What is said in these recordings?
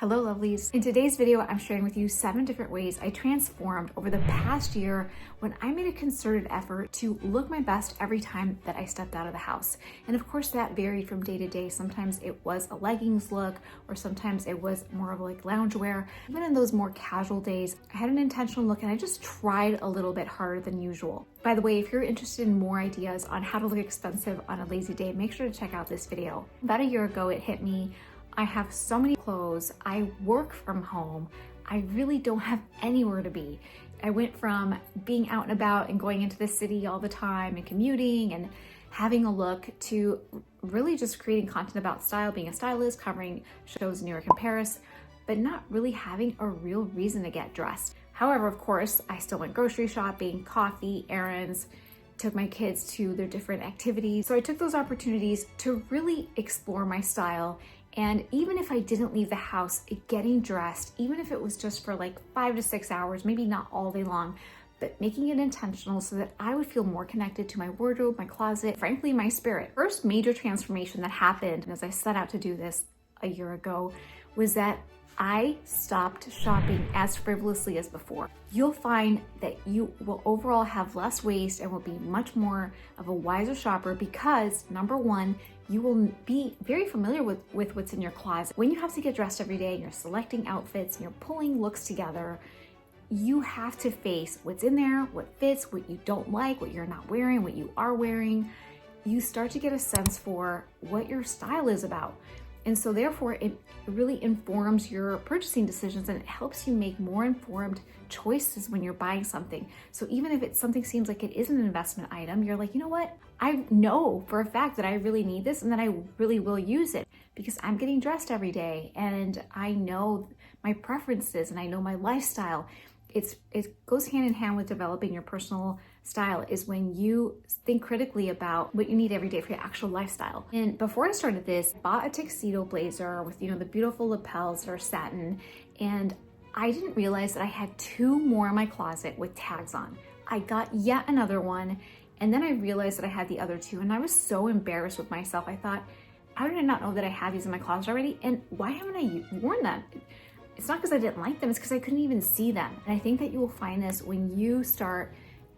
Hello lovelies. In today's video, I'm sharing with you 7 different ways I transformed over the past year when I made a concerted effort to look my best every time that I stepped out of the house. And of course that varied from day to day. Sometimes it was a leggings look, or sometimes it was more of like loungewear. Even in those more casual days, I had an intentional look and I just tried a little bit harder than usual. By the way, if you're interested in more ideas on how to look expensive on a lazy day, make sure to check out this video. About a year ago, it hit me. I have so many clothes, I work from home, I really don't have anywhere to be. I went from being out and about and going into the city all the time and commuting and having a look to really just creating content about style, being a stylist, covering shows in New York and Paris, but not really having a real reason to get dressed. However, of course, I still went grocery shopping, coffee, errands, took my kids to their different activities. So I took those opportunities to really explore my style. And even if I didn't leave the house, getting dressed, even if it was just for like 5 to 6 hours, maybe not all day long, but making it intentional so that I would feel more connected to my wardrobe, my closet, frankly, my spirit. First major transformation that happened as I set out to do this a year ago was that I stopped shopping as frivolously as before. You'll find that you will overall have less waste and will be much more of a wiser shopper because, number one, you will be very familiar with what's in your closet. When you have to get dressed every day and you're selecting outfits and you're pulling looks together, you have to face what's in there, what fits, what you don't like, what you're not wearing, what you are wearing. You start to get a sense for what your style is about. And so therefore, it really informs your purchasing decisions and it helps you make more informed choices when you're buying something. So even if something seems like it is an investment item, you're like, you know what? I know for a fact that I really need this and that I really will use it because I'm getting dressed every day and I know my preferences and I know my lifestyle. It goes hand in hand with developing your personal style is when you think critically about what you need every day for your actual lifestyle. And before I started this, I bought a tuxedo blazer with, the beautiful lapels that are satin. And I didn't realize that I had 2 more in my closet with tags on. I got yet another one. And then I realized that I had the other 2. And I was so embarrassed with myself. I thought, how did I not know that I had these in my closet already? And why haven't I worn them? It's not because I didn't like them, it's because I couldn't even see them. And I think that you will find this when you start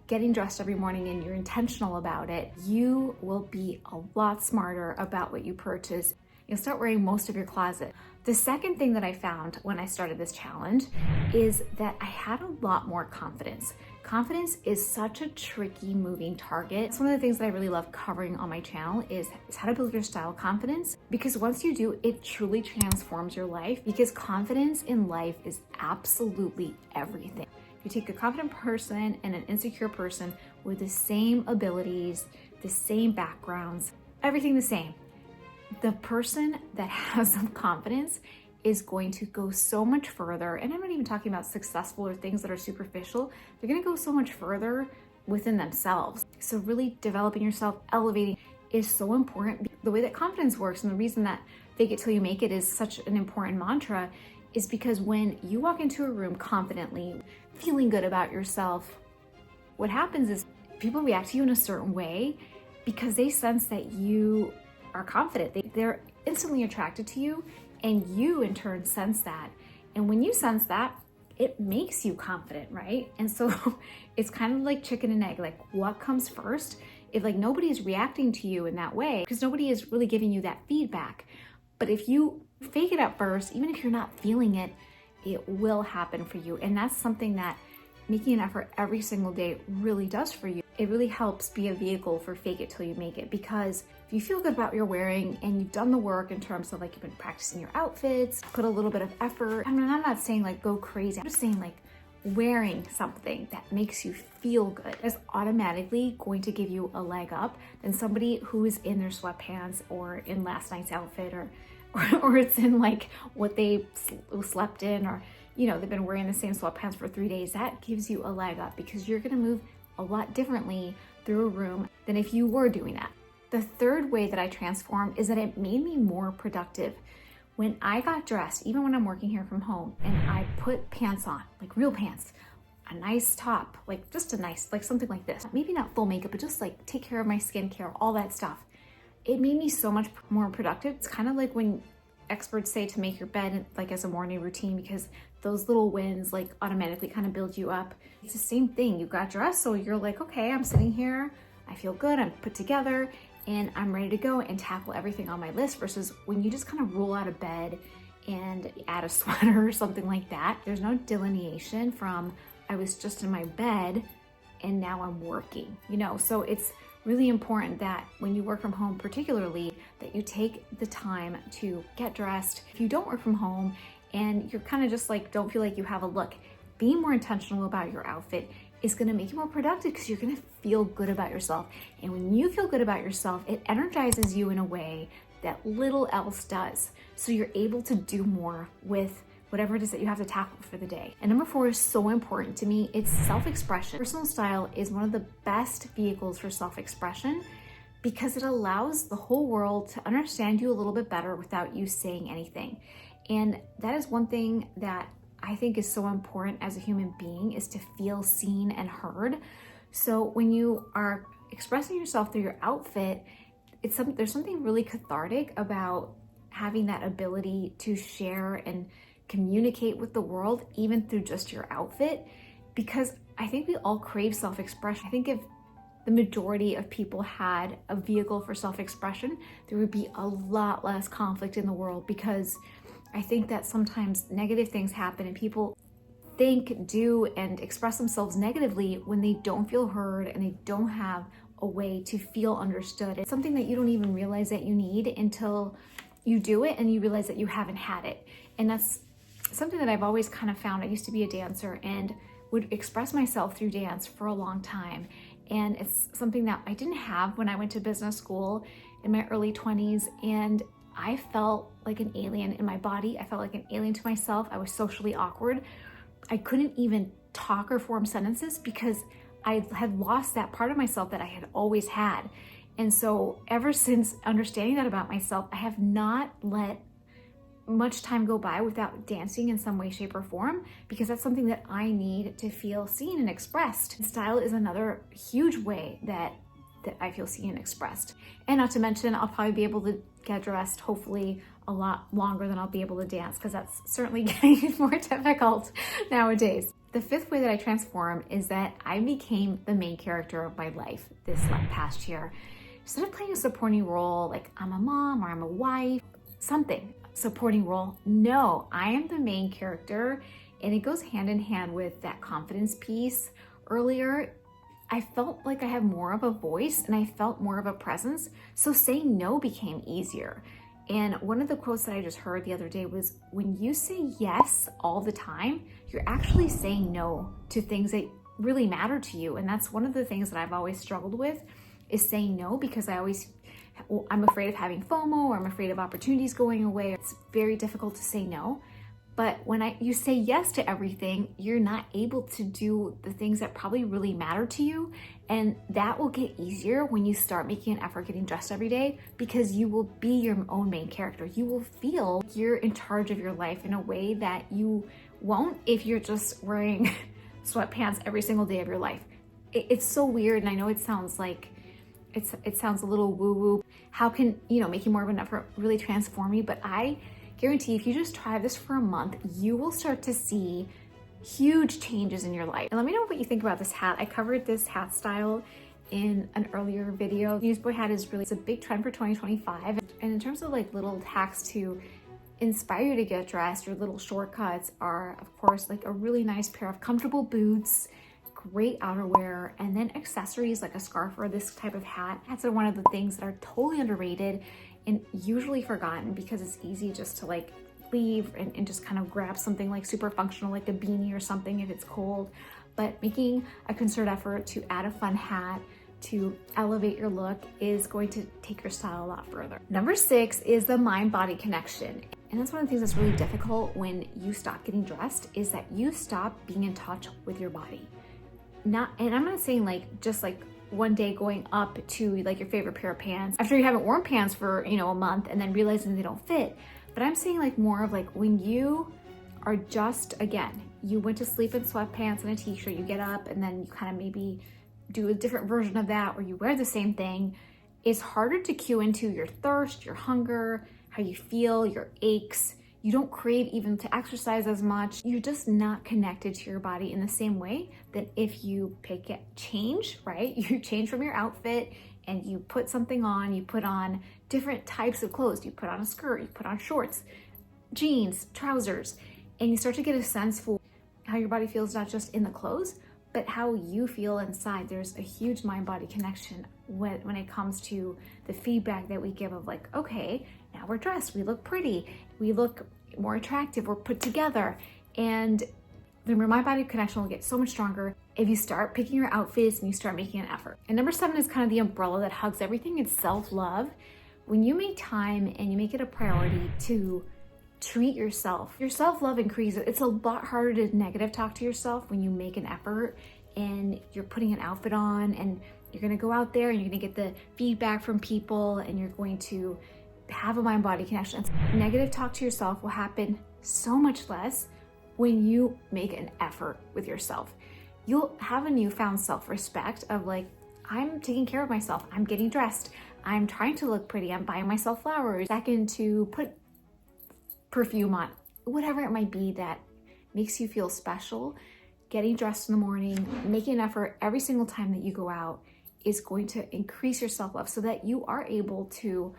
getting dressed every morning and you're intentional about it, you will be a lot smarter about what you purchase. You'll start wearing most of your closet. The second thing that I found when I started this challenge is that I had a lot more confidence. Confidence is such a tricky moving target. It's one of the things that I really love covering on my channel is how to build your style confidence, because once you do, it truly transforms your life, because confidence in life is absolutely everything. You take a confident person and an insecure person with the same abilities, the same backgrounds, everything the same. The person that has some confidence is going to go so much further. And I'm not even talking about successful or things that are superficial. They're going to go so much further within themselves. So really developing yourself, elevating is so important. The way that confidence works and the reason that fake it till you make it is such an important mantra is because when you walk into a room confidently, feeling good about yourself, what happens is people react to you in a certain way because they sense that you are confident. They're instantly attracted to you, and you in turn sense that. And when you sense that, it makes you confident, right? And so it's kind of like chicken and egg, like what comes first? If like nobody's reacting to you in that way, because nobody is really giving you that feedback. But if you fake it at first, even if you're not feeling it, it will happen for you. And that's something that making an effort every single day really does for you. It really helps be a vehicle for fake it till you make it, because if you feel good about what you're wearing and you've done the work in terms of like you've been practicing your outfits, put a little bit of effort. I mean, I'm not saying like go crazy. I'm just saying like wearing something that makes you feel good is automatically going to give you a leg up than somebody who is in their sweatpants or in last night's outfit or it's in like what they slept in, or they've been wearing the same sweatpants for 3 days. That gives you a leg up because you're going to move a lot differently through a room than if you were doing that. The third way that I transformed is that it made me more productive. When I got dressed, even when I'm working here from home, and I put pants on, like real pants, a nice top, like just a nice, like something like this, maybe not full makeup, but just like take care of my skincare, all that stuff. It made me so much more productive. It's kind of like when experts say to make your bed like as a morning routine because those little wins like automatically kind of build you up. It's the same thing. You got dressed, so you're like, okay, I'm sitting here, I feel good, I'm put together, and I'm ready to go and tackle everything on my list, versus when you just kind of roll out of bed and add a sweater or something like that. There's no delineation from I was just in my bed and now I'm working, you know? So it's really important that when you work from home, particularly, that you take the time to get dressed. If you don't work from home and you're kind of just like, don't feel like you have a look, being more intentional about your outfit is gonna make you more productive because you're gonna feel good about yourself. And when you feel good about yourself, it energizes you in a way that little else does. So you're able to do more with whatever it is that you have to tackle for the day. And number 4 is so important to me. It's self-expression. Personal style is one of the best vehicles for self-expression because it allows the whole world to understand you a little bit better without you saying anything. And that is one thing that I think is so important as a human being, is to feel seen and heard. So when you are expressing yourself through your outfit, there's something really cathartic about having that ability to share and communicate with the world, even through just your outfit, because I think we all crave self-expression. I think if the majority of people had a vehicle for self-expression, there would be a lot less conflict in the world, because I think that sometimes negative things happen and people think, do, and express themselves negatively when they don't feel heard and they don't have a way to feel understood. It's something that you don't even realize that you need until you do it and you realize that you haven't had it. And that's something that I've always kind of found. I used to be a dancer and would express myself through dance for a long time. And it's something that I didn't have when I went to business school in my early 20s. And I felt like an alien in my body. I felt like an alien to myself. I was socially awkward. I couldn't even talk or form sentences because I had lost that part of myself that I had always had. And so ever since understanding that about myself, I have not let much time go by without dancing in some way, shape, or form, because that's something that I need to feel seen and expressed. And style is another huge way that I feel seen and expressed. And not to mention, I'll probably be able to get dressed hopefully a lot longer than I'll be able to dance, because that's certainly getting more difficult nowadays. The 5th way that I transformed is that I became the main character of my life this past year. Instead of playing a supporting role, like I'm a mom or I'm a wife, something, supporting role. No, I am the main character, and it goes hand in hand with that confidence piece. Earlier, I felt like I had more of a voice and I felt more of a presence, so saying no became easier. And one of the quotes that I just heard the other day was, when you say yes all the time, you're actually saying no to things that really matter to you. And that's one of the things that I've always struggled with, is saying no, because I'm afraid of having FOMO, or I'm afraid of opportunities going away. It's very difficult to say no. But when you say yes to everything, you're not able to do the things that probably really matter to you. And that will get easier when you start making an effort getting dressed every day, because you will be your own main character. You will feel you're in charge of your life in a way that you won't if you're just wearing sweatpants every single day of your life. It's so weird, and I know it sounds like it sounds a little woo-woo. How can, making more of an effort really transform you? But I guarantee if you just try this for a month, you will start to see huge changes in your life. And let me know what you think about this hat. I covered this hat style in an earlier video. Newsboy hat is it's a big trend for 2025. And in terms of like little hacks to inspire you to get dressed, your little shortcuts are, of course, like a really nice pair of comfortable boots, great outerwear, and then accessories like a scarf or this type of hat. Hats are one of the things that are totally underrated and usually forgotten, because it's easy just to like leave and just kind of grab something like super functional, like a beanie or something if it's cold. But making a concerted effort to add a fun hat to elevate your look is going to take your style a lot further. Number 6 is the mind-body connection. And that's one of the things that's really difficult when you stop getting dressed, is that you stop being in touch with your body. And I'm not saying like just like one day going up to like your favorite pair of pants after you haven't worn pants for a month and then realizing they don't fit, but I'm saying like more of like when you are just, again, you went to sleep in sweatpants and a t-shirt, you get up and then you kind of maybe do a different version of that, or you wear the same thing. It's harder to cue into your thirst, your hunger, how you feel, your aches. You don't crave even to exercise as much. You're just not connected to your body in the same way that if you change, right? You change from your outfit and you put something on, you put on different types of clothes. You put on a skirt, you put on shorts, jeans, trousers, and you start to get a sense for how your body feels, not just in the clothes, but how you feel inside. There's a huge mind-body connection when it comes to the feedback that we give of like, okay, now we're dressed, we look pretty, we look more attractive, we're put together. And the mind-body connection will get so much stronger if you start picking your outfits and you start making an effort. And number 7 is kind of the umbrella that hugs everything. It's self-love. When you make time and you make it a priority to treat yourself, your self-love increases. It's a lot harder to negative talk to yourself when you make an effort and you're putting an outfit on and you're gonna go out there and you're gonna get the feedback from people and you're going to have a mind-body connection. Negative talk to yourself will happen so much less when you make an effort with yourself. You'll have a newfound self-respect of like, I'm taking care of myself, I'm getting dressed, I'm trying to look pretty, I'm buying myself flowers. Second, to put perfume on, whatever it might be that makes you feel special. Getting dressed in the morning, making an effort every single time that you go out is going to increase your self-love so that you are able to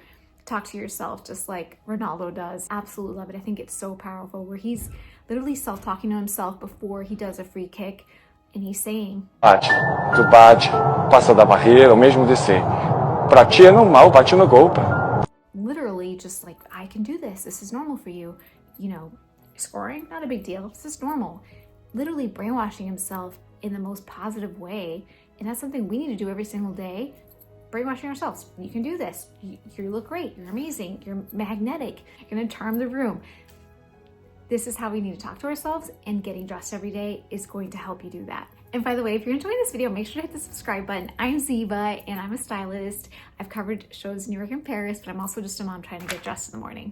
talk to yourself just like Ronaldo does. Absolutely love it. I think it's so powerful where he's literally self-talking to himself before he does a free kick and he's saying, Bate, tu bate, passa da barreira, ou mesmo descer. Pra ti é normal, bate no gol, pá. Literally just like, I can do this. This is normal for you. You know, scoring, not a big deal. This is normal. Literally brainwashing himself in the most positive way. And that's something we need to do every single day. Brainwashing ourselves. You can do this. You look great. You're amazing. You're magnetic. You're going to charm the room. This is how we need to talk to ourselves, and getting dressed every day is going to help you do that. And by the way, if you're enjoying this video, make sure to hit the subscribe button. I'm Ziba and I'm a stylist. I've covered shows in New York and Paris, but I'm also just a mom trying to get dressed in the morning.